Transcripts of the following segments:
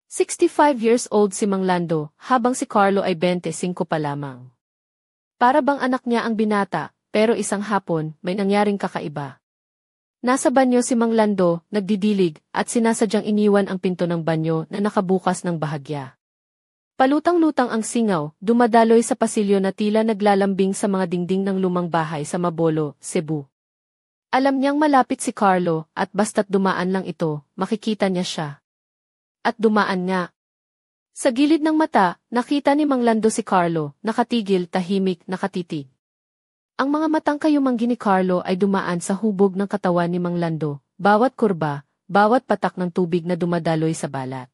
65 years old si Mang Lando, habang si Carlo ay 25 pa lamang. Para bang anak niya ang binata, pero isang hapon, may nangyaring kakaiba. Nasa banyo si Mang Lando, nagdidilig, at sinasadyang iniwan ang pinto ng banyo na nakabukas ng bahagya. Palutang-lutang ang singaw, dumadaloy sa pasilyo na tila naglalambing sa mga dingding ng lumang bahay sa Mabolo, Cebu. Alam niyang malapit si Carlo, at basta't dumaan lang ito, makikita niya siya. At dumaan nga. Sa gilid ng mata, nakita ni Mang Lando si Carlo, nakatigil, tahimik, nakatitig. Ang mga matang kayumanggi ni Carlo ay dumaan sa hubog ng katawan ni Mang Lando, bawat kurba, bawat patak ng tubig na dumadaloy sa balat.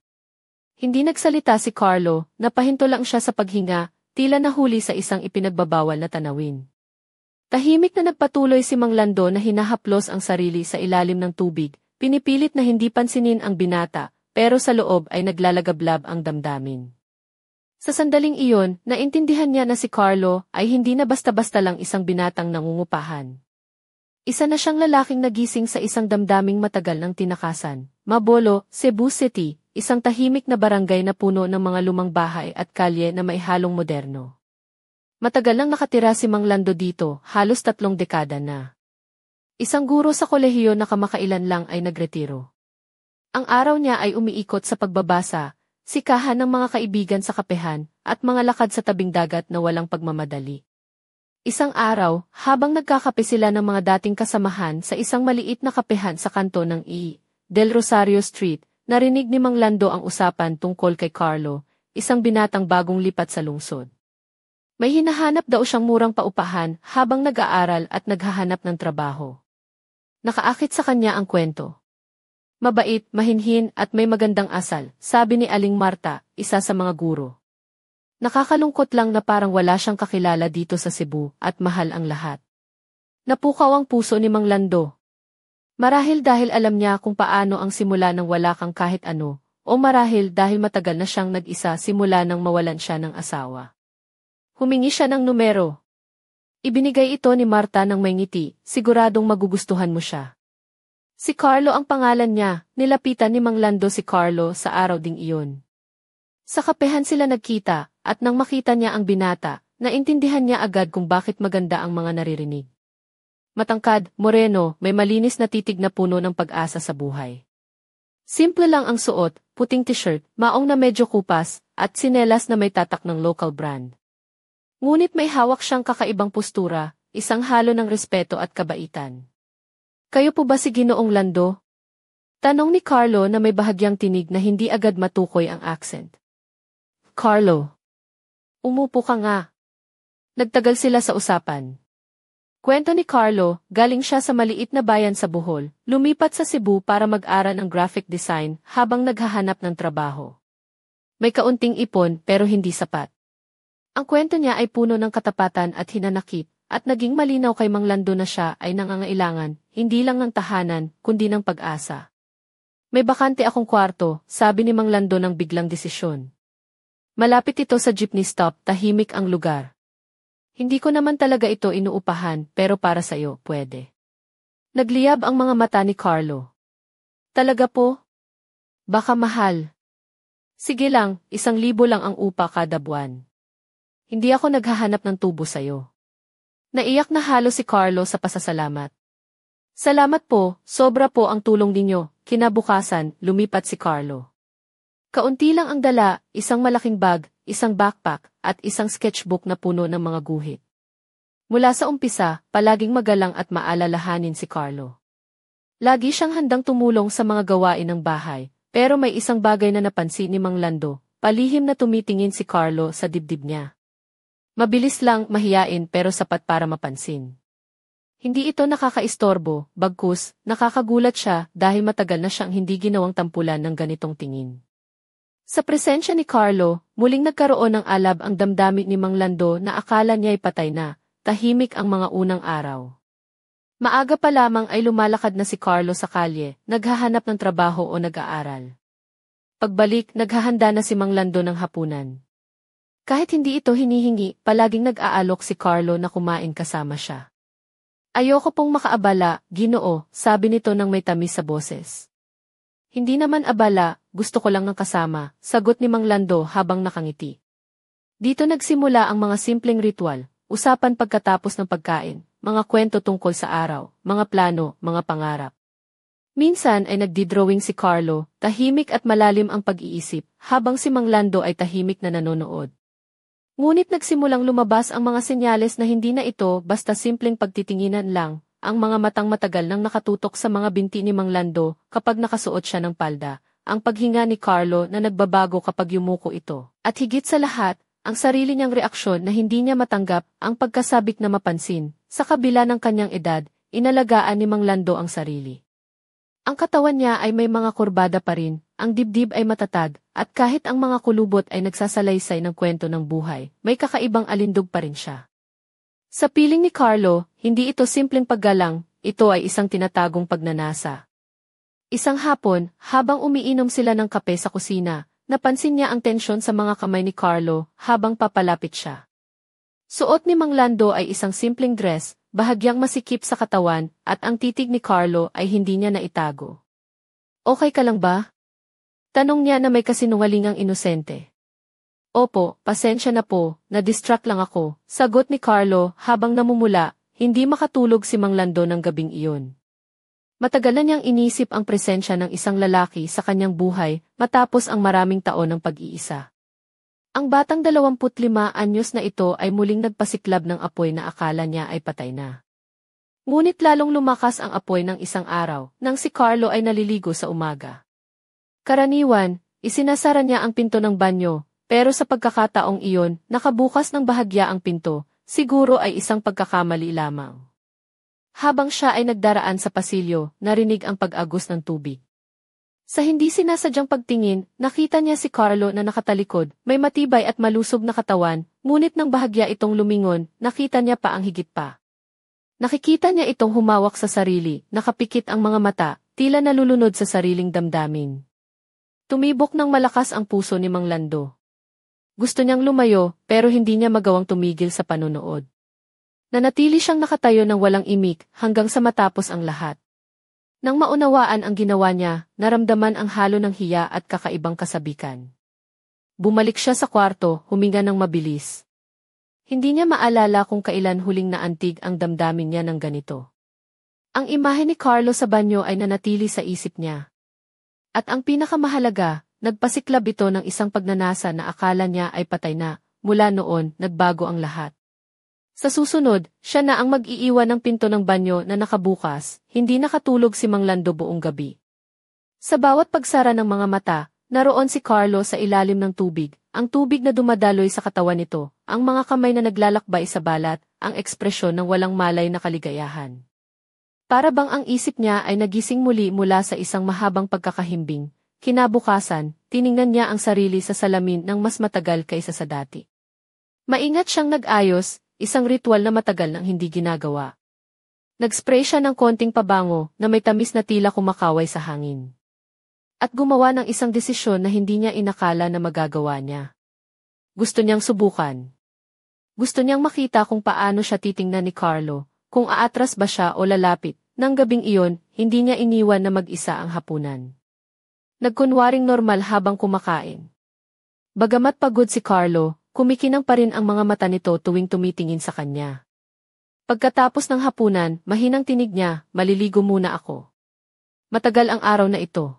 Hindi nagsalita si Carlo, napahinto lang siya sa paghinga, tila nahuli sa isang ipinagbabawal na tanawin. Tahimik na nagpatuloy si Mang Lando na hinahaplos ang sarili sa ilalim ng tubig, pinipilit na hindi pansinin ang binata, pero sa loob ay naglalagablab ang damdamin. Sa sandaling iyon, naintindihan niya na si Carlo ay hindi na basta-basta lang isang binatang nangungupahan. Isa na siyang lalaking nagising sa isang damdaming matagal ng tinakasan. Mabolo, Cebu City, isang tahimik na barangay na puno ng mga lumang bahay at kalye na may halong moderno. Matagal nang nakatira si Mang Lando dito, halos 3 dekada na. Isang guro sa kolehiyo na kamakailan lang ay nagretiro. Ang araw niya ay umiikot sa pagbabasa, sikahan ng mga kaibigan sa kapehan, at mga lakad sa tabing dagat na walang pagmamadali. Isang araw, habang nagkakape sila ng mga dating kasamahan sa isang maliit na kapehan sa kanto ng Del Rosario Street, narinig ni Mang Lando ang usapan tungkol kay Carlo, isang binatang bagong lipat sa lungsod. May hinahanap daw siyang murang paupahan habang nag-aaral at naghahanap ng trabaho. Nakaakit sa kanya ang kwento. Mabait, mahinhin at may magandang asal, sabi ni Aling Marta, isa sa mga guro. Nakakalungkot lang na parang wala siyang kakilala dito sa Cebu at mahal ang lahat. Napukaw ang puso ni Mang Lando. Marahil dahil alam niya kung paano ang simula ng wala kang kahit ano, o marahil dahil matagal na siyang nag-isa simula nang mawalan siya ng asawa. Humingi siya ng numero. Ibinigay ito ni Marta ng may ngiti, siguradong magugustuhan mo siya. Si Carlo ang pangalan niya, nilapitan ni Mang Lando si Carlo sa araw ding iyon. Sa kapehan sila nagkita, at nang makita niya ang binata, naintindihan niya agad kung bakit maganda ang mga naririnig. Matangkad, moreno, may malinis na titig na puno ng pag-asa sa buhay. Simple lang ang suot, puting t-shirt, maong na medyo kupas, at sinelas na may tatak ng local brand. Ngunit may hawak siyang kakaibang postura, isang halo ng respeto at kabaitan. Kayo po ba si Ginoong Lando? Tanong ni Carlo na may bahagyang tinig na hindi agad matukoy ang accent. Carlo. Umupo ka nga. Nagtagal sila sa usapan. Kwento ni Carlo, galing siya sa maliit na bayan sa Bohol, lumipat sa Cebu para mag-aral ng graphic design habang naghahanap ng trabaho. May kaunting ipon pero hindi sapat. Ang kwento niya ay puno ng katapatan at hinanakit. At naging malinaw kay Mang Lando na siya ay nangangailangan, hindi lang ng tahanan, kundi ng pag-asa. May bakante akong kwarto, sabi ni Mang Lando ng biglang desisyon. Malapit ito sa jeepney stop, tahimik ang lugar. Hindi ko naman talaga ito inuupahan, pero para sa'yo, pwede. Nagliyab ang mga mata ni Carlo. Talaga po? Baka mahal. Sige lang, 1,000 lang ang upa kada buwan. Hindi ako naghahanap ng tubo sa'yo. Naiyak na halos si Carlo sa pasasalamat. Salamat po, sobra po ang tulong ninyo. Kinabukasan, lumipat si Carlo. Kaunti lang ang dala, isang malaking bag, isang backpack, at isang sketchbook na puno ng mga guhit. Mula sa umpisa, palaging magalang at maalalahanin si Carlo. Lagi siyang handang tumulong sa mga gawain ng bahay, pero may isang bagay na napansin ni Mang Lando, palihim na tumitingin si Carlo sa dibdib niya. Mabilis lang, mahiyain pero sapat para mapansin. Hindi ito nakakaistorbo, bagkus, nakakagulat siya dahil matagal na siyang hindi ginawang tampulan ng ganitong tingin. Sa presensya ni Carlo, muling nagkaroon ng alab ang damdamin ni Mang Lando na akala niya'y patay na, tahimik ang mga unang araw. Maaga pa lamang ay lumalakad na si Carlo sa kalye, naghahanap ng trabaho o nag-aaral. Pagbalik, naghahanda na si Mang Lando ng hapunan. Kahit hindi ito hinihingi, palaging nag-aalok si Carlo na kumain kasama siya. Ayoko pong makaabala, Ginoo, sabi nito nang may tamis sa boses. Hindi naman abala, gusto ko lang ng kasama, sagot ni Mang Lando habang nakangiti. Dito nagsimula ang mga simpleng ritual, usapan pagkatapos ng pagkain, mga kwento tungkol sa araw, mga plano, mga pangarap. Minsan ay nagdidrawing si Carlo, tahimik at malalim ang pag-iisip, habang si Mang Lando ay tahimik na nanonood. Ngunit nagsimulang lumabas ang mga senyales na hindi na ito basta simpleng pagtitinginan lang, ang mga matang matagal nang nakatutok sa mga binti ni Mang Lando kapag nakasuot siya ng palda, ang paghinga ni Carlo na nagbabago kapag yumuko ito, at higit sa lahat, ang sarili niyang reaksyon na hindi niya matanggap ang pagkasabik na mapansin, sa kabila ng kanyang edad, inalagaan ni Mang Lando ang sarili. Ang katawan niya ay may mga kurbada pa rin, ang dibdib ay matatag, at kahit ang mga kulubot ay nagsasalaysay ng kwento ng buhay, may kakaibang alindog pa rin siya. Sa piling ni Carlo, hindi ito simpleng paggalang, ito ay isang tinatagong pagnanasa. Isang hapon, habang umiinom sila ng kape sa kusina, napansin niya ang tensyon sa mga kamay ni Carlo habang papalapit siya. Suot ni Mang Lando ay isang simpleng dress, bahagyang masikip sa katawan, at ang titig ni Carlo ay hindi niya naitago. Okay ka lang ba? Tanong niya na may kasinungalingang inosente. Opo, pasensya na po, na-distract lang ako, sagot ni Carlo habang namumula, hindi makatulog si Mang Lando ng gabing iyon. Matagal na niyang inisip ang presensya ng isang lalaki sa kanyang buhay matapos ang maraming taon ng pag-iisa. Ang batang 25 anyos na ito ay muling nagpasiklab ng apoy na akala niya ay patay na. Ngunit lalong lumakas ang apoy ng isang araw nang si Carlo ay naliligo sa umaga. Karaniwan, isinasara niya ang pinto ng banyo, pero sa pagkakataong iyon, nakabukas ng bahagya ang pinto, siguro ay isang pagkakamali lamang. Habang siya ay nagdaraan sa pasilyo, narinig ang pag-agos ng tubig. Sa hindi sinasadyang pagtingin, nakita niya si Carlo na nakatalikod, may matibay at malusog na katawan, ngunit nang bahagya itong lumingon, nakita niya pa ang higit pa. Nakikita niya itong humawak sa sarili, nakapikit ang mga mata, tila nalulunod sa sariling damdamin. Tumibok ng malakas ang puso ni Mang Lando. Gusto niyang lumayo, pero hindi niya magawang tumigil sa panonood. Nanatili siyang nakatayo ng walang imik hanggang sa matapos ang lahat. Nang maunawaan ang ginawa niya, naramdaman ang halo ng hiya at kakaibang kasabikan. Bumalik siya sa kwarto, huminga ng mabilis. Hindi niya maalala kung kailan huling naantig ang damdamin niya ng ganito. Ang imahe ni Carlo sa banyo ay nanatili sa isip niya. At ang pinakamahalaga, nagpasiklab ito ng isang pagnanasa na akala niya ay patay na, mula noon, nagbago ang lahat. Sa susunod, siya na ang mag-iiwan ng pinto ng banyo na nakabukas, hindi nakatulog si Mang Lando buong gabi. Sa bawat pagsara ng mga mata, naroon si Carlo sa ilalim ng tubig, ang tubig na dumadaloy sa katawan nito, ang mga kamay na naglalakbay sa balat, ang ekspresyon ng walang malay na kaligayahan. Para bang ang isip niya ay nagising muli mula sa isang mahabang pagkakahimbing, kinabukasan, tiningnan niya ang sarili sa salamin ng mas matagal kaysa sa dati. Maingat siyang nag-ayos, isang ritual na matagal nang hindi ginagawa. Nag-spray siya ng konting pabango na may tamis na tila kumakaway sa hangin. At gumawa ng isang desisyon na hindi niya inakala na magagawa niya. Gusto niyang subukan. Gusto niyang makita kung paano siya titingnan ni Carlo, kung aatras ba siya o lalapit. Nang gabing iyon, hindi niya iniwan na mag-isa ang hapunan. Nagkunwaring normal habang kumakain. Bagamat pagod si Carlo, kumikinang pa rin ang mga mata nito tuwing tumitingin sa kanya. Pagkatapos ng hapunan, mahinang tinig niya, maliligo muna ako. Matagal ang araw na ito.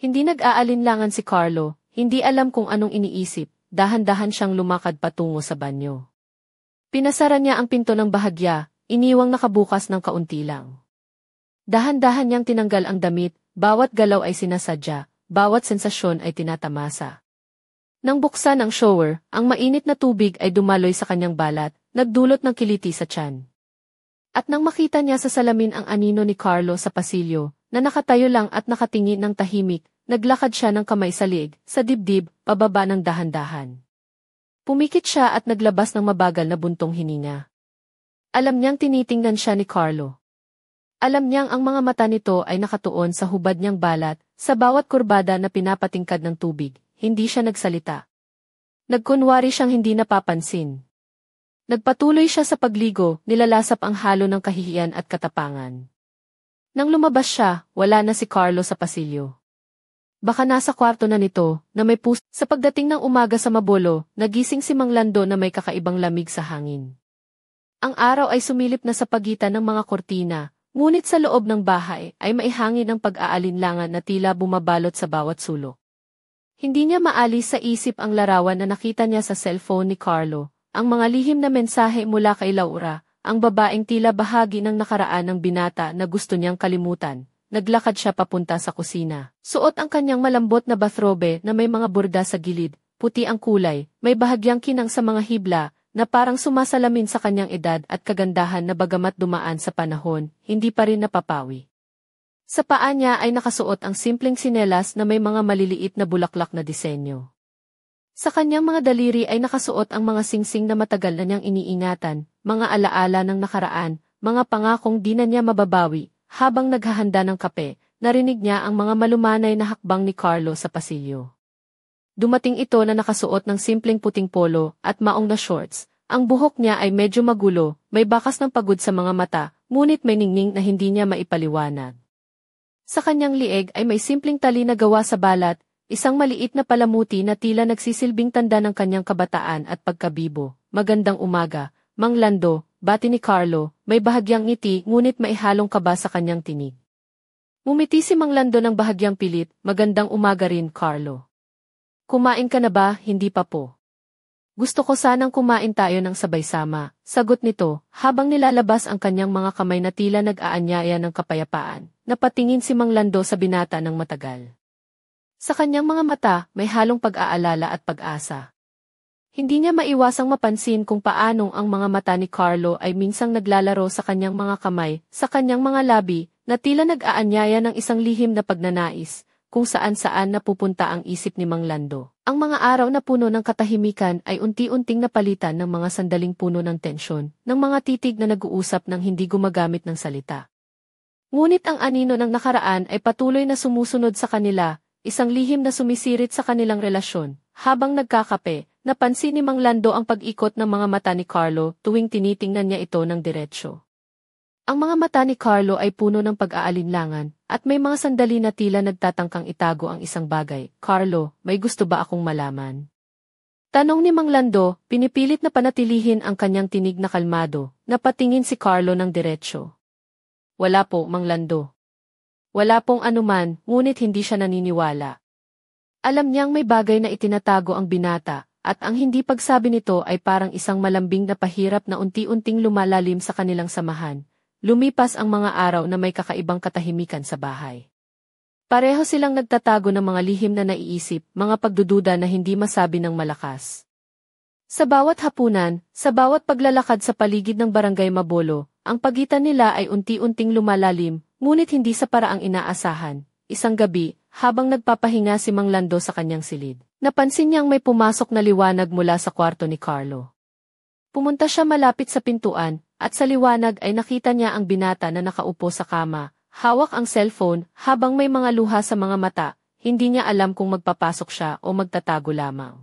Hindi nag-aalinlangan si Carlo, hindi alam kung anong iniisip, dahan-dahan siyang lumakad patungo sa banyo. Pinasara niya ang pinto ng bahagya, iniwang nakabukas ng kaunti lang. Dahan-dahan niyang tinanggal ang damit, bawat galaw ay sinasadya, bawat sensasyon ay tinatamasa. Nang buksan ang shower, ang mainit na tubig ay dumaloy sa kanyang balat, nagdulot ng kiliti sa tiyan. At nang makita niya sa salamin ang anino ni Carlo sa pasilyo, na nakatayo lang at nakatingin ng tahimik, naglakad siya ng kamay sa liig, sa dibdib, pababa ng dahan-dahan. Pumikit siya at naglabas ng mabagal na buntong hininga. Alam niyang tinitingnan siya ni Carlo. Alam niyang ang mga mata nito ay nakatuon sa hubad niyang balat, sa bawat kurbada na pinapatingkad ng tubig. Hindi siya nagsalita. Nagkunwari siyang hindi napapansin. Nagpatuloy siya sa pagligo, nilalasap ang halo ng kahihiyan at katapangan. Nang lumabas siya, wala na si Carlo sa pasilyo. Baka nasa kwarto na nito, na may puso. Sa pagdating ng umaga sa Mabolo, nagising si Mang Lando na may kakaibang lamig sa hangin. Ang araw ay sumilip na sa pagitan ng mga kortina, ngunit sa loob ng bahay ay maihangin ang pag-aalinlangan na tila bumabalot sa bawat sulok. Hindi niya maalis sa isip ang larawan na nakita niya sa cellphone ni Carlo, ang mga lihim na mensahe mula kay Laura, ang babaeng tila bahagi ng nakaraan ng binata na gusto niyang kalimutan. Naglakad siya papunta sa kusina. Suot ang kanyang malambot na bathrobe na may mga borda sa gilid, puti ang kulay, may bahagyang kinang sa mga hibla, na parang sumasalamin sa kanyang edad at kagandahan na bagamat dumaan sa panahon, hindi pa rin napapawi. Sa paa niya ay nakasuot ang simpleng sinelas na may mga maliliit na bulaklak na disenyo. Sa kanyang mga daliri ay nakasuot ang mga singsing na matagal na niyang iniingatan, mga alaala ng nakaraan, mga pangakong di na niya mababawi. Habang naghahanda ng kape, narinig niya ang mga malumanay na hakbang ni Carlo sa pasilyo. Dumating ito na nakasuot ng simpleng puting polo at maong na shorts. Ang buhok niya ay medyo magulo, may bakas ng pagod sa mga mata, ngunit may ningning na hindi niya maipaliwanag. Sa kanyang lieg ay may simpleng tali na gawa sa balat, isang maliit na palamuti na tila nagsisilbing tanda ng kanyang kabataan at pagkabibo. Magandang umaga, Mang Lando. Bati ni Carlo, may bahagyang ngiti ngunit maihalong kaba sa kanyang tinig. Ngumiti si Mang Lando ng bahagyang pilit, magandang umaga rin, Carlo. Kumain ka na ba? Hindi pa po. Gusto ko sanang kumain tayo ng sabay-sama, sagot nito, habang nilalabas ang kanyang mga kamay na tila nag-aanyaya ng kapayapaan. Napatingin si Mang Lando sa binata ng matagal. Sa kanyang mga mata, may halong pag-aalala at pag-asa. Hindi niya maiwasang mapansin kung paanong ang mga mata ni Carlo ay minsang naglalaro sa kanyang mga kamay, sa kanyang mga labi, na tila nag-aanyaya ng isang lihim na pagnanais, kung saan-saan napupunta ang isip ni Mang Lando. Ang mga araw na puno ng katahimikan ay unti-unting napalitan ng mga sandaling puno ng tensyon, ng mga titig na nag-uusap ng hindi gumagamit ng salita. Ngunit ang anino ng nakaraan ay patuloy na sumusunod sa kanila, isang lihim na sumisirit sa kanilang relasyon. Habang nagkakape, napansin ni Mang Lando ang pag-ikot ng mga mata ni Carlo tuwing tinitingnan niya ito ng diretsyo. Ang mga mata ni Carlo ay puno ng pag-aalinlangan, at may mga sandali na tila nagtatangkang itago ang isang bagay. Carlo, may gusto ba akong malaman? Tanong ni Mang Lando, pinipilit na panatilihin ang kanyang tinig na kalmado, napatingin si Carlo ng diretsyo. Wala po, Mang Lando. Wala pong anuman, ngunit hindi siya naniniwala. Alam niyang may bagay na itinatago ang binata, at ang hindi pagsabi nito ay parang isang malambing na pahirap na unti-unting lumalalim sa kanilang samahan. Lumipas ang mga araw na may kakaibang katahimikan sa bahay. Pareho silang nagtatago ng mga lihim na naiisip, mga pagdududa na hindi masabi ng malakas. Sa bawat hapunan, sa bawat paglalakad sa paligid ng Barangay Mabolo, ang pagitan nila ay unti-unting lumalalim, ngunit hindi sa paraang inaasahan. Isang gabi, habang nagpapahinga si Mang Lando sa kanyang silid, napansin niyang may pumasok na liwanag mula sa kwarto ni Carlo. Pumunta siya malapit sa pintuan, at sa liwanag ay nakita niya ang binata na nakaupo sa kama, hawak ang cellphone, habang may mga luha sa mga mata, hindi niya alam kung magpapasok siya o magtatago lamang.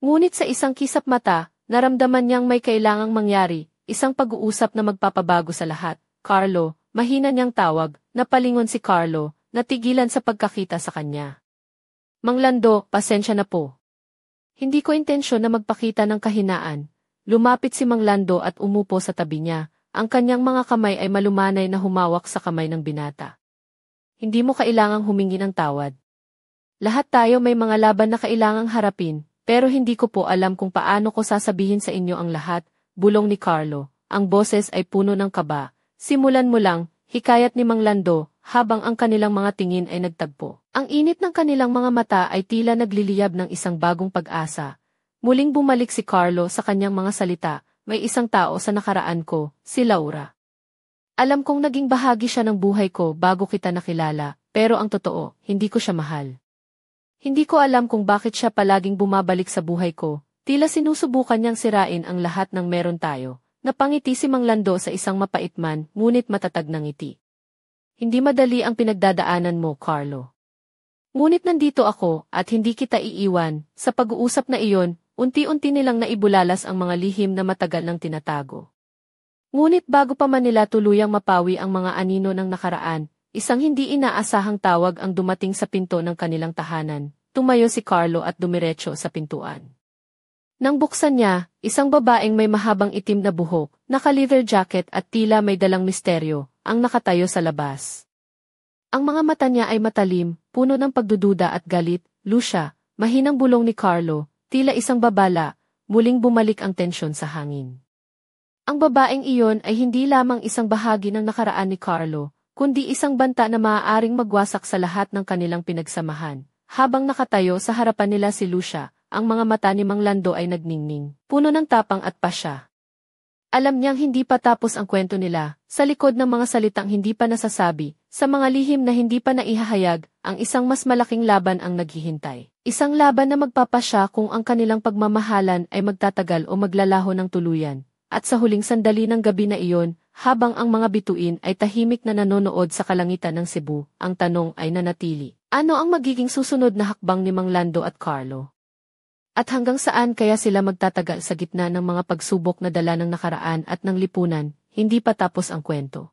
Ngunit sa isang kisap mata, naramdaman niyang may kailangang mangyari, isang pag-uusap na magpapabago sa lahat. Carlo, mahina niyang tawag, napalingon si Carlo, natigilan sa pagkakita sa kanya. Mang Lando, pasensya na po. Hindi ko intensyon na magpakita ng kahinaan. Lumapit si Mang Lando at umupo sa tabi niya, ang kanyang mga kamay ay malumanay na humawak sa kamay ng binata. Hindi mo kailangang humingi ng tawad. Lahat tayo may mga laban na kailangang harapin, pero hindi ko po alam kung paano ko sasabihin sa inyo ang lahat, bulong ni Carlo. Ang boses ay puno ng kaba. Simulan mo lang, hikayat ni Mang Lando, habang ang kanilang mga tingin ay nagtagpo. Ang init ng kanilang mga mata ay tila nagliliyab ng isang bagong pag-asa. Muling bumalik si Carlo sa kanyang mga salita, may isang tao sa nakaraan ko, si Laura. Alam kong naging bahagi siya ng buhay ko bago kita nakilala, pero ang totoo, hindi ko siya mahal. Hindi ko alam kung bakit siya palaging bumabalik sa buhay ko, tila sinusubukan niyang sirain ang lahat ng meron tayo. Napangiti si Mang Lando sa isang mapait man, ngunit matatag na ngiti. Hindi madali ang pinagdadaanan mo, Carlo. Ngunit nandito ako, at hindi kita iiwan. Sa pag-uusap na iyon, unti-unti nilang naibulalas ang mga lihim na matagal nang tinatago. Ngunit bago pa man nila tuluyang mapawi ang mga anino ng nakaraan, isang hindi inaasahang tawag ang dumating sa pinto ng kanilang tahanan. Tumayo si Carlo at dumiretso sa pintuan. Nang buksan niya, isang babaeng may mahabang itim na buhok, naka-leather jacket at tila may dalang misteryo, ang nakatayo sa labas. Ang mga mata niya ay matalim, puno ng pagdududa at galit. Lucia, mahinang bulong ni Carlo, tila isang babala, muling bumalik ang tensyon sa hangin. Ang babaeng iyon ay hindi lamang isang bahagi ng nakaraan ni Carlo, kundi isang banta na maaaring magwasak sa lahat ng kanilang pinagsamahan. Habang nakatayo sa harapan nila si Lucia, ang mga mata ni Mang Lando ay nagningning, puno ng tapang at pasya. Alam niyang hindi pa tapos ang kwento nila, sa likod ng mga salitang hindi pa nasasabi, sa mga lihim na hindi pa naihahayag, ang isang mas malaking laban ang naghihintay. Isang laban na magpapasya kung ang kanilang pagmamahalan ay magtatagal o maglalaho ng tuluyan. At sa huling sandali ng gabi na iyon, habang ang mga bituin ay tahimik na nanonood sa kalangitan ng Cebu, ang tanong ay nanatili. Ano ang magiging susunod na hakbang ni Mang Lando at Carlo? At hanggang saan kaya sila magtatagal sa gitna ng mga pagsubok na dala ng nakaraan at ng lipunan, hindi pa tapos ang kwento.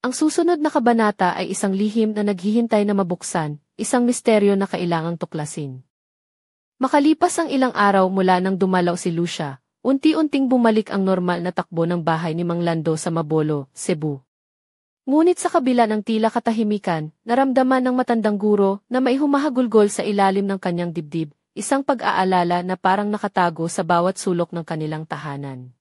Ang susunod na kabanata ay isang lihim na naghihintay na mabuksan, isang misteryo na kailangang tuklasin. Makalipas ang ilang araw mula nang dumalaw si Lucia, unti-unting bumalik ang normal na takbo ng bahay ni Mang Lando sa Mabolo, Cebu. Ngunit sa kabila ng tila katahimikan, naramdaman ng matandang guro na may humahagulgol sa ilalim ng kanyang dibdib, isang pag-aalala na parang nakatago sa bawat sulok ng kanilang tahanan.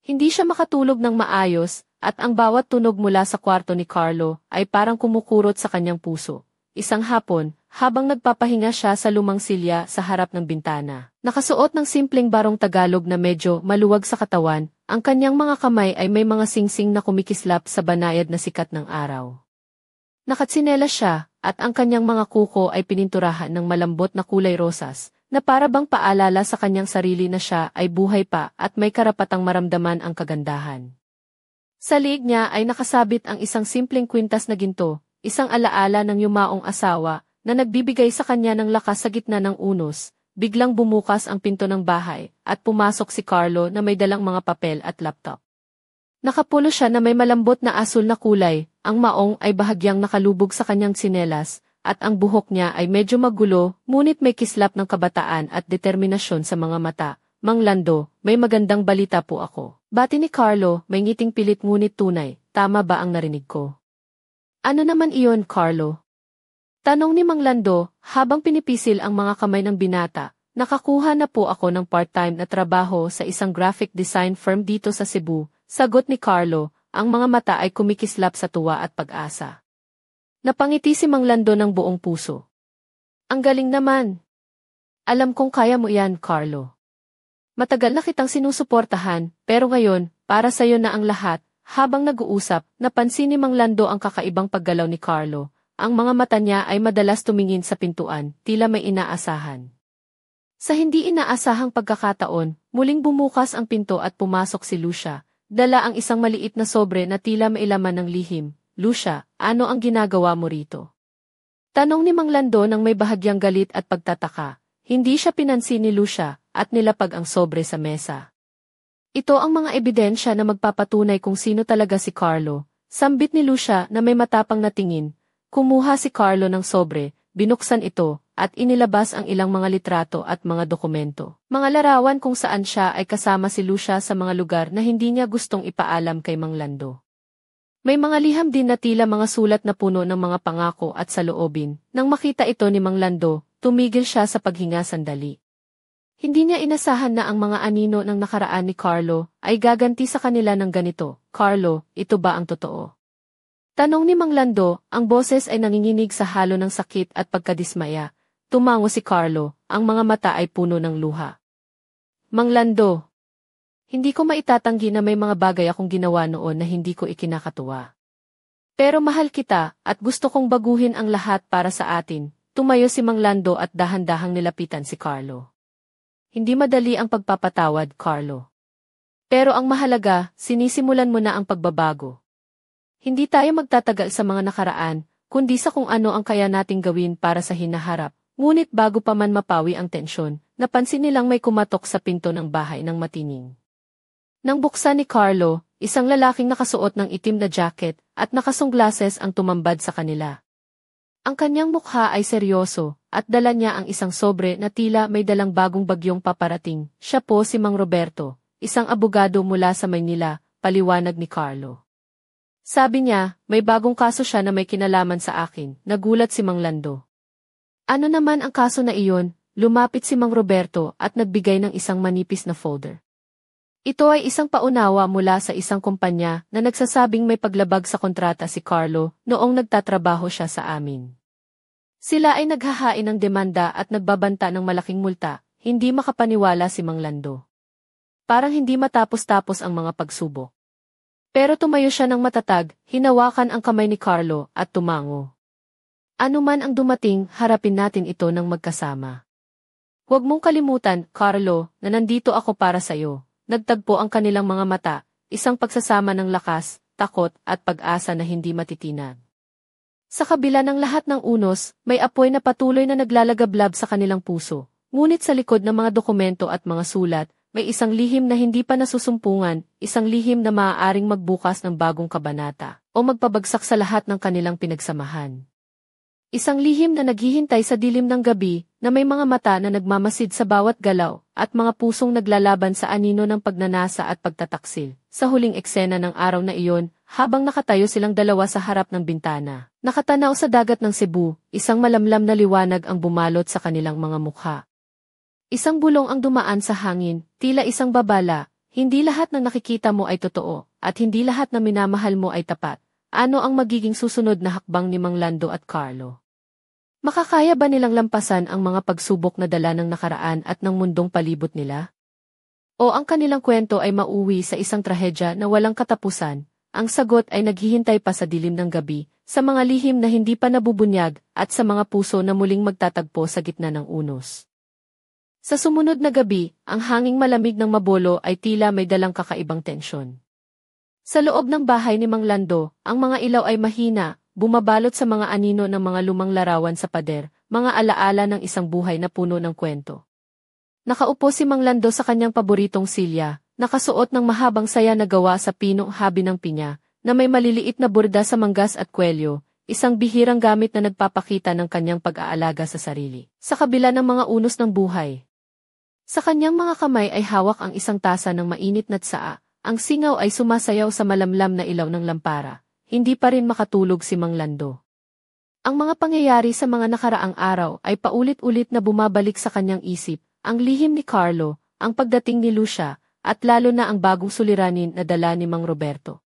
Hindi siya makatulog ng maayos, at ang bawat tunog mula sa kwarto ni Carlo ay parang kumukurot sa kanyang puso. Isang hapon, habang nagpapahinga siya sa lumang silya sa harap ng bintana, nakasuot ng simpleng barong Tagalog na medyo maluwag sa katawan, ang kanyang mga kamay ay may mga singsing na kumikislap sa banayad na sikat ng araw. Nakatsinelas siya, at ang kanyang mga kuko ay pininturahan ng malambot na kulay rosas, na para bang paalala sa kanyang sarili na siya ay buhay pa at may karapatang maramdaman ang kagandahan. Sa liig niya ay nakasabit ang isang simpleng kwintas na ginto, isang alaala ng yumaong asawa, na nagbibigay sa kanya ng lakas sa gitna ng unos. Biglang bumukas ang pinto ng bahay, at pumasok si Carlo na may dalang mga papel at laptop. Nakapulo siya na may malambot na asul na kulay, ang maong ay bahagyang nakalubog sa kanyang tsinelas, at ang buhok niya ay medyo magulo, ngunit may kislap ng kabataan at determinasyon sa mga mata. Mang Lando, may magandang balita po ako. Bati ni Carlo, may ngiting pilit ngunit tunay, tama ba ang narinig ko? Ano naman iyon, Carlo? Tanong ni Mang Lando, habang pinipisil ang mga kamay ng binata. Nakakuha na po ako ng part-time na trabaho sa isang graphic design firm dito sa Cebu. Sagot ni Carlo, ang mga mata ay kumikislap sa tuwa at pag-asa. Napangiti si Mang Lando ng buong puso. Ang galing naman. Alam kong kaya mo yan, Carlo. Matagal na kitang sinusuportahan, pero ngayon, para sa'yo na ang lahat. Habang nag-uusap, napansin ni Mang Lando ang kakaibang paggalaw ni Carlo. Ang mga mata niya ay madalas tumingin sa pintuan, tila may inaasahan. Sa hindi inaasahang pagkakataon, muling bumukas ang pinto at pumasok si Lucia. Dala ang isang maliit na sobre na tila may laman ng lihim. Lucia, ano ang ginagawa mo rito? Tanong ni Mang Lando nang may bahagyang galit at pagtataka. Hindi siya pinansin ni Lucia at nilapag ang sobre sa mesa. Ito ang mga ebidensya na magpapatunay kung sino talaga si Carlo. Sambit ni Lucia na may matapang na tingin. Kumuha si Carlo ng sobre, binuksan ito, at inilabas ang ilang mga litrato at mga dokumento. Mga larawan kung saan siya ay kasama si Lucia sa mga lugar na hindi niya gustong ipaalam kay Mang Lando. May mga liham din na tila mga sulat na puno ng mga pangako at saloobin. Nang makita ito ni Mang Lando, tumigil siya sa paghinga sandali. Hindi niya inasahan na ang mga anino ng nakaraan ni Carlo ay gaganti sa kanila ng ganito. Carlo, ito ba ang totoo? Tanong ni Mang Lando, ang boses ay nanginginig sa halo ng sakit at pagkadismaya. Tumango si Carlo, ang mga mata ay puno ng luha. Mang Lando, hindi ko maitatanggi na may mga bagay akong ginawa noon na hindi ko ikinakatuwa. Pero mahal kita at gusto kong baguhin ang lahat para sa atin. Tumayo si Mang Lando at dahan-dahang nilapitan si Carlo. Hindi madali ang pagpapatawad, Carlo. Pero ang mahalaga, sinisimulan mo na ang pagbabago. Hindi tayo magtatagal sa mga nakaraan, kundi sa kung ano ang kaya nating gawin para sa hinaharap. Ngunit bago pa man mapawi ang tensyon, napansin nilang may kumatok sa pinto ng bahay ng matining. Nang buksan ni Carlo, isang lalaking nakasuot ng itim na jacket at nakasunglases ang tumambad sa kanila. Ang kanyang mukha ay seryoso, at dala niya ang isang sobre na tila may dalang bagong bagyong paparating. Siya po si Mang Roberto, isang abogado mula sa Maynila, paliwanag ni Carlo. Sabi niya, may bagong kaso siya na may kinalaman sa akin, nagulat si Mang Lando. Ano naman ang kaso na iyon? Lumapit si Mang Roberto at nagbigay ng isang manipis na folder. Ito ay isang paunawa mula sa isang kumpanya na nagsasabing may paglabag sa kontrata si Carlo noong nagtatrabaho siya sa amin. Sila ay naghahain ng demanda at nagbabanta ng malaking multa, hindi makapaniwala si Mang Lando. Parang hindi matapos-tapos ang mga pagsubok. Pero tumayo siya ng matatag, hinawakan ang kamay ni Carlo at tumango. Ano man ang dumating, harapin natin ito ng magkasama. Huwag mong kalimutan, Carlo, na nandito ako para sa'yo. Nagtagpo ang kanilang mga mata, isang pagsasama ng lakas, takot, at pag-asa na hindi matitinag. Sa kabila ng lahat ng unos, may apoy na patuloy na naglalagablab sa kanilang puso. Ngunit sa likod ng mga dokumento at mga sulat, may isang lihim na hindi pa nasusumpungan, isang lihim na maaaring magbukas ng bagong kabanata, o magpabagsak sa lahat ng kanilang pinagsamahan. Isang lihim na naghihintay sa dilim ng gabi, na may mga mata na nagmamasid sa bawat galaw, at mga pusong naglalaban sa anino ng pagnanasa at pagtataksil. Sa huling eksena ng araw na iyon, habang nakatayo silang dalawa sa harap ng bintana, nakatanaw sa dagat ng Cebu, isang malamlam na liwanag ang bumalot sa kanilang mga mukha. Isang bulong ang dumaan sa hangin, tila isang babala, hindi lahat ng nakikita mo ay totoo, at hindi lahat na minamahal mo ay tapat. Ano ang magiging susunod na hakbang ni Mang Lando at Carlo? Makakaya ba nilang lampasan ang mga pagsubok na dala ng nakaraan at ng mundong palibot nila? O ang kanilang kwento ay mauwi sa isang trahedya na walang katapusan? Ang sagot ay naghihintay pa sa dilim ng gabi, sa mga lihim na hindi pa nabubunyag, at sa mga puso na muling magtatagpo sa gitna ng unos. Sa sumunod na gabi, ang hanging malamig ng Mabolo ay tila may dalang kakaibang tensyon. Sa loob ng bahay ni Mang Lando, ang mga ilaw ay mahina, bumabalot sa mga anino ng mga lumang larawan sa pader, mga alaala ng isang buhay na puno ng kwento. Nakaupo si Mang Lando sa kanyang paboritong silya, nakasuot ng mahabang saya na gawa sa pinong habi ng pinya, na may maliliit na burda sa manggas at kwelyo, isang bihirang gamit na nagpapakita ng kanyang pag-aalaga sa sarili, sa kabila ng mga unos ng buhay. Sa kanyang mga kamay ay hawak ang isang tasa ng mainit na tsaa, ang singaw ay sumasayaw sa malamlam na ilaw ng lampara. Hindi pa rin makatulog si Mang Lando. Ang mga pangyayari sa mga nakaraang araw ay paulit-ulit na bumabalik sa kanyang isip, ang lihim ni Carlo, ang pagdating ni Lucia, at lalo na ang bagong suliranin na dala ni Mang Roberto.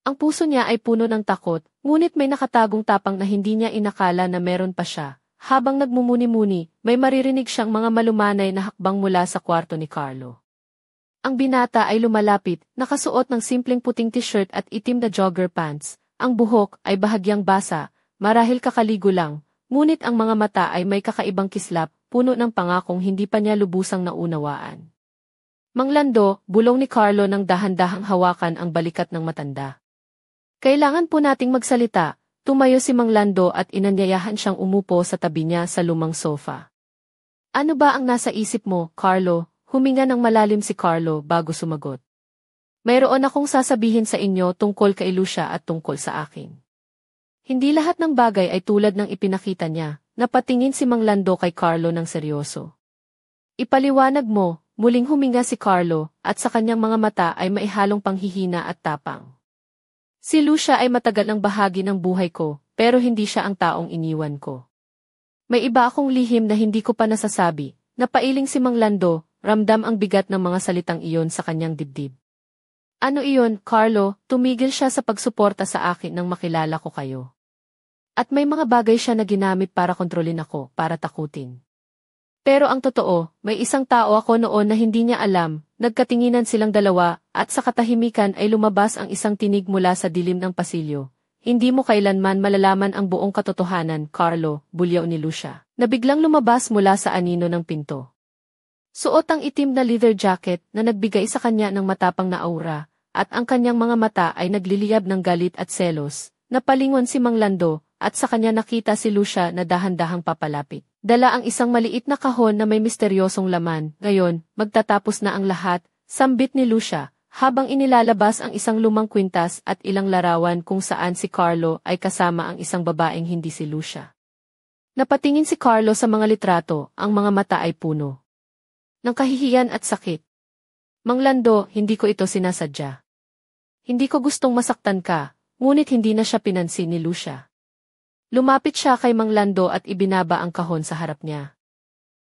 Ang puso niya ay puno ng takot, ngunit may nakatagong tapang na hindi niya inakala na meron pa siya. Habang nagmumuni-muni, may maririnig siyang mga malumanay na hakbang mula sa kwarto ni Carlo. Ang binata ay lumalapit, nakasuot ng simpleng puting t-shirt at itim na jogger pants. Ang buhok ay bahagyang basa, marahil kakaligo lang, ngunit ang mga mata ay may kakaibang kislap, puno ng pangakong hindi pa niya lubusang naunawaan. Mang Lando, bulong ni Carlo nang dahan-dahang hawakan ang balikat ng matanda. Kailangan po nating magsalita. Tumayo si Mang Lando at inanyayahan siyang umupo sa tabi niya sa lumang sofa. Ano ba ang nasa isip mo, Carlo? Huminga ng malalim si Carlo bago sumagot. Mayroon akong sasabihin sa inyo tungkol kay Lucia at tungkol sa akin. Hindi lahat ng bagay ay tulad ng ipinakita niya, napatingin si Mang Lando kay Carlo ng seryoso. Ipaliwanag mo, muling huminga si Carlo, at sa kanyang mga mata ay maihalong panghihina at tapang. Si Lucia ay matagal ng bahagi ng buhay ko, pero hindi siya ang taong iniwan ko. May iba akong lihim na hindi ko pa nasasabi, napailing si Mang Lando. Ramdam ang bigat ng mga salitang iyon sa kanyang dibdib. Ano iyon, Carlo? Tumigil siya sa pagsuporta sa akin nang makilala ko kayo. At may mga bagay siya na ginamit para kontrolin ako, para takutin. Pero ang totoo, may isang tao ako noon na hindi niya alam, nagkatinginan silang dalawa, at sa katahimikan ay lumabas ang isang tinig mula sa dilim ng pasilyo. Hindi mo kailanman malalaman ang buong katotohanan, Carlo, bulyaw ni Lucia, na biglang lumabas mula sa anino ng pinto. Suot ang itim na leather jacket na nagbigay sa kanya ng matapang na aura, at ang kanyang mga mata ay nagliliyab ng galit at selos. Napalingon si Mang Lando, at sa kanya nakita si Lucia na dahan-dahang papalapit. Dala ang isang maliit na kahon na may misteryosong laman. Ngayon, magtatapos na ang lahat, sambit ni Lucia, habang inilalabas ang isang lumang kwintas at ilang larawan kung saan si Carlo ay kasama ang isang babaeng hindi si Lucia. Napatingin si Carlo sa mga litrato, ang mga mata ay puno ng kahihiyan at sakit. Mang Lando, hindi ko ito sinasadya. Hindi ko gustong masaktan ka, ngunit hindi na siya pinansin ni Lucia. Lumapit siya kay Mang Lando at ibinaba ang kahon sa harap niya.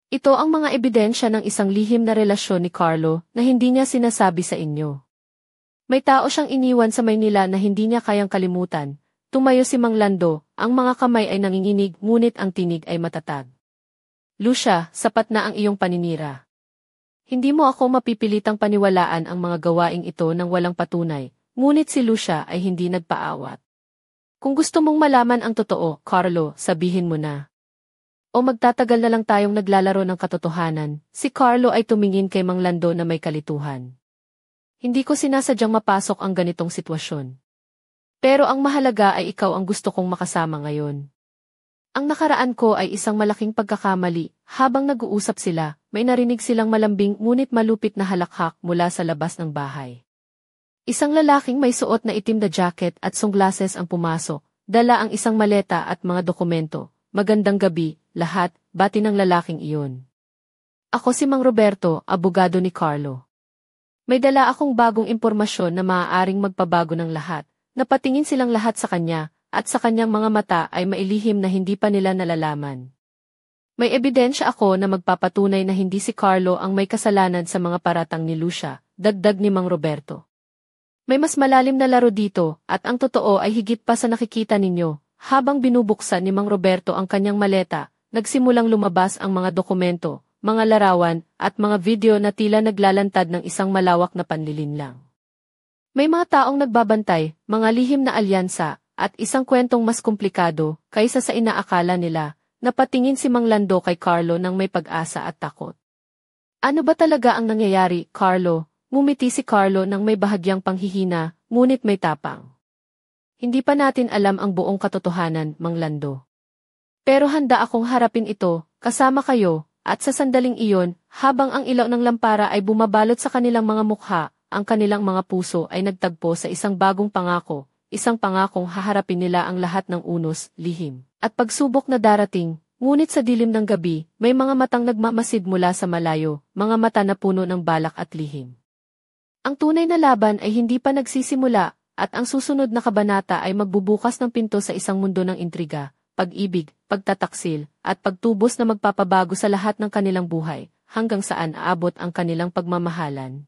Ito ang mga ebidensya ng isang lihim na relasyon ni Carlo na hindi niya sinasabi sa inyo. May tao siyang iniwan sa Maynila na hindi niya kayang kalimutan. Tumayo si Mang Lando, ang mga kamay ay nanginginig ngunit ang tinig ay matatag. Lucia, sapat na ang iyong paninira. Hindi mo ako mapipilitang paniwalaan ang mga gawaing ito ng walang patunay, ngunit si Lucia ay hindi nagpaawat. Kung gusto mong malaman ang totoo, Carlo, sabihin mo na. O magtatagal na lang tayong naglalaro ng katotohanan, si Carlo ay tumingin kay Mang Lando na may kalituhan. Hindi ko sinasadyang mapasok ang ganitong sitwasyon. Pero ang mahalaga ay ikaw ang gusto kong makasama ngayon. Ang nakaraan ko ay isang malaking pagkakamali, habang nag-uusap sila, may narinig silang malambing ngunit malupit na halakhak mula sa labas ng bahay. Isang lalaking may suot na itim na jacket at sunglasses ang pumasok, dala ang isang maleta at mga dokumento. Magandang gabi, lahat, bati ng lalaking iyon. Ako si Mang Roberto, abogado ni Carlo. May dala akong bagong impormasyon na maaaring magpabago ng lahat. Napatingin silang lahat sa kanya, at sa kanyang mga mata ay mailihim na hindi pa nila nalalaman. May ebidensya ako na magpapatunay na hindi si Carlo ang may kasalanan sa mga paratang ni Lucia, dagdag ni Mang Roberto. May mas malalim na laro dito, at ang totoo ay higit pa sa nakikita ninyo. Habang binubuksan ni Mang Roberto ang kanyang maleta, nagsimulang lumabas ang mga dokumento, mga larawan, at mga video na tila naglalantad ng isang malawak na panlilinlang. May mga taong nagbabantay, mga lihim na alyansa, at isang kwentong mas komplikado kaysa sa inaakala nila. Napatingin si Mang Lando kay Carlo ng may pag-asa at takot. Ano ba talaga ang nangyayari, Carlo? Ngumiti si Carlo ng may bahagyang panghihina, ngunit may tapang. Hindi pa natin alam ang buong katotohanan, Mang Lando. Pero handa akong harapin ito, kasama kayo, at sa sandaling iyon, habang ang ilaw ng lampara ay bumabalot sa kanilang mga mukha, ang kanilang mga puso ay nagtagpo sa isang bagong pangako, isang pangakong haharapin nila ang lahat ng unos, lihim, at pagsubok na darating. Ngunit sa dilim ng gabi, may mga matang nagmamasid mula sa malayo, mga mata na puno ng balak at lihim. Ang tunay na laban ay hindi pa nagsisimula, at ang susunod na kabanata ay magbubukas ng pinto sa isang mundo ng intriga, pag-ibig, pagtataksil, at pagtubos na magpapabago sa lahat ng kanilang buhay, hanggang saan aabot ang kanilang pagmamahalan.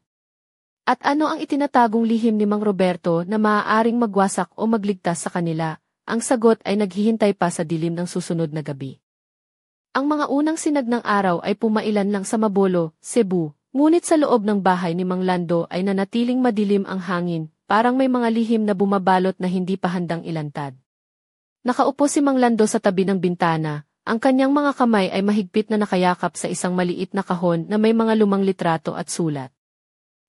At ano ang itinatagong lihim ni Mang Roberto na maaaring magwasak o magligtas sa kanila? Ang sagot ay naghihintay pa sa dilim ng susunod na gabi. Ang mga unang sinag ng araw ay pumailan lang sa Mabolo, Cebu, ngunit sa loob ng bahay ni Mang Lando ay nanatiling madilim ang hangin, parang may mga lihim na bumabalot na hindi pa handang ilantad. Nakaupo si Mang Lando sa tabi ng bintana, ang kanyang mga kamay ay mahigpit na nakayakap sa isang maliit na kahon na may mga lumang litrato at sulat.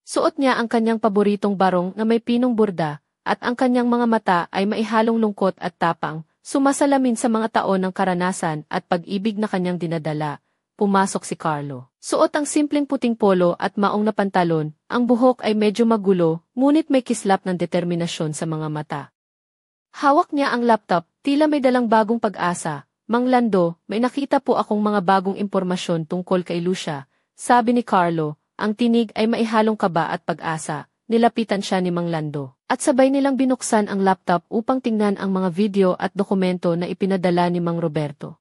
Suot niya ang kanyang paboritong barong na may pinong burda, at ang kanyang mga mata ay maihalong lungkot at tapang, sumasalamin sa mga taon ng karanasan at pag-ibig na kanyang dinadala. Pumasok si Carlo. Suot ang simpleng puting polo at maong na pantalon, ang buhok ay medyo magulo, ngunit may kislap ng determinasyon sa mga mata. Hawak niya ang laptop, tila may dalang bagong pag-asa. Mang Lando, may nakita po akong mga bagong impormasyon tungkol kay Lucia, sabi ni Carlo. Ang tinig ay maihalong kaba at pag-asa. Nilapitan siya ni Mang Lando, at sabay nilang binuksan ang laptop upang tingnan ang mga video at dokumento na ipinadala ni Mang Roberto.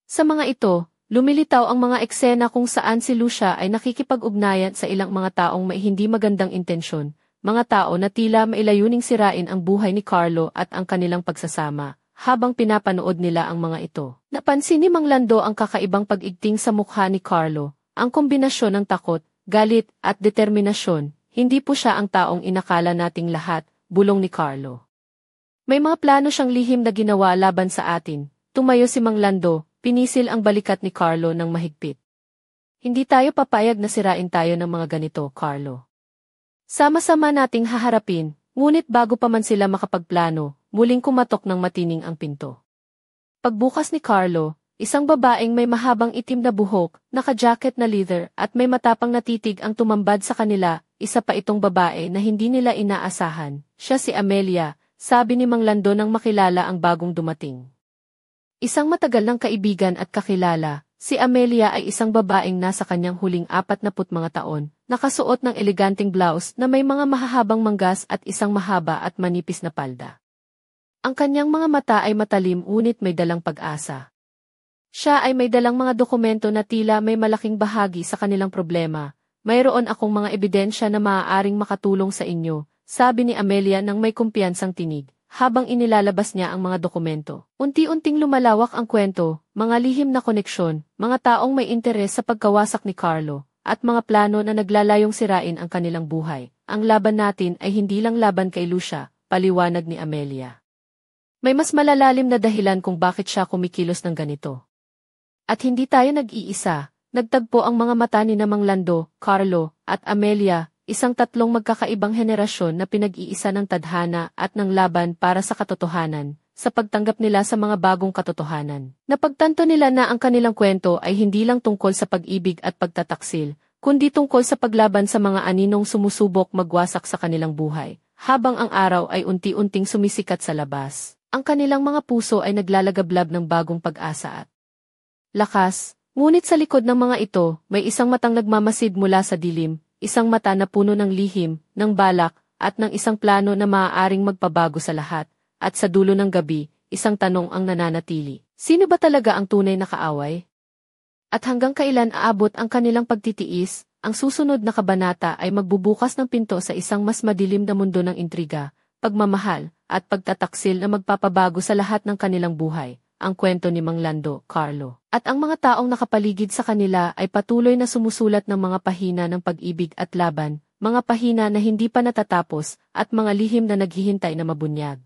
Sa mga ito, lumilitaw ang mga eksena kung saan si Lucia ay nakikipag-ugnayan sa ilang mga taong may hindi magandang intensyon, mga tao na tila mailayuning sirain ang buhay ni Carlo at ang kanilang pagsasama, habang pinapanood nila ang mga ito. Napansin ni Mang Lando ang kakaibang pag-igting sa mukha ni Carlo, ang kombinasyon ng takot, galit, at determinasyon. Hindi po siya ang taong inakala nating lahat, bulong ni Carlo. May mga plano siyang lihim na ginawa laban sa atin. Tumayo si Mang Lando. Pinisil ang balikat ni Carlo ng mahigpit. Hindi tayo papayag na sirain tayo ng mga ganito, Carlo. Sama-sama nating haharapin, ngunit bago pa man sila makapagplano, muling kumatok ng matining ang pinto. Pagbukas ni Carlo, Isang babaeng may mahabang itim na buhok, naka-jacket na leather at may matapang na titig ang tumambad sa kanila. Isa pa itong babae na hindi nila inaasahan. Siya si Amelia, sabi ni Mang Lando nang makilala ang bagong dumating. Isang matagal ng kaibigan at kakilala, si Amelia ay isang babaeng nasa kanyang huling 40 mga taon, nakasuot ng eleganteng blouse na may mga mahahabang manggas at isang mahaba at manipis na palda. Ang kanyang mga mata ay matalim ngunit may dalang pag-asa. Siya ay may dalang mga dokumento na tila may malaking bahagi sa kanilang problema. Mayroon akong mga ebidensya na maaaring makatulong sa inyo, sabi ni Amelia nang may kumpiyansang tinig, habang inilalabas niya ang mga dokumento. Unti-unting lumalawak ang kwento, mga lihim na koneksyon, mga taong may interes sa pagkawasak ni Carlo, at mga plano na naglalayong sirain ang kanilang buhay. Ang laban natin ay hindi lang laban kay Lucia, paliwanag ni Amelia. May mas malalalim na dahilan kung bakit siya kumikilos ng ganito. At hindi tayo nag-iisa, nagtagpo ang mga mata ni Mang Lando, Carlo, at Amelia, isang tatlong magkakaibang henerasyon na pinag-iisa ng tadhana at ng laban para sa katotohanan, sa pagtanggap nila sa mga bagong katotohanan. Napagtanto nila na ang kanilang kwento ay hindi lang tungkol sa pag-ibig at pagtataksil, kundi tungkol sa paglaban sa mga aninong sumusubok magwasak sa kanilang buhay, habang ang araw ay unti-unting sumisikat sa labas. Ang kanilang mga puso ay naglalagablab ng bagong pag-asa at lakas, ngunit sa likod ng mga ito, may isang matang nagmamasid mula sa dilim, isang mata na puno ng lihim, ng balak, at ng isang plano na maaaring magpabago sa lahat, at sa dulo ng gabi, isang tanong ang nananatili. Sino ba talaga ang tunay na kaaway? At hanggang kailan aabot ang kanilang pagtitiis? Ang susunod na kabanata ay magbubukas ng pinto sa isang mas madilim na mundo ng intriga, pagmamahal, at pagtataksil na magpapabago sa lahat ng kanilang buhay. Ang kwento ni Mang Lando, Carlo, at ang mga taong nakapaligid sa kanila ay patuloy na sumusulat ng mga pahina ng pag-ibig at laban, mga pahina na hindi pa natatapos, at mga lihim na naghihintay na mabunyag.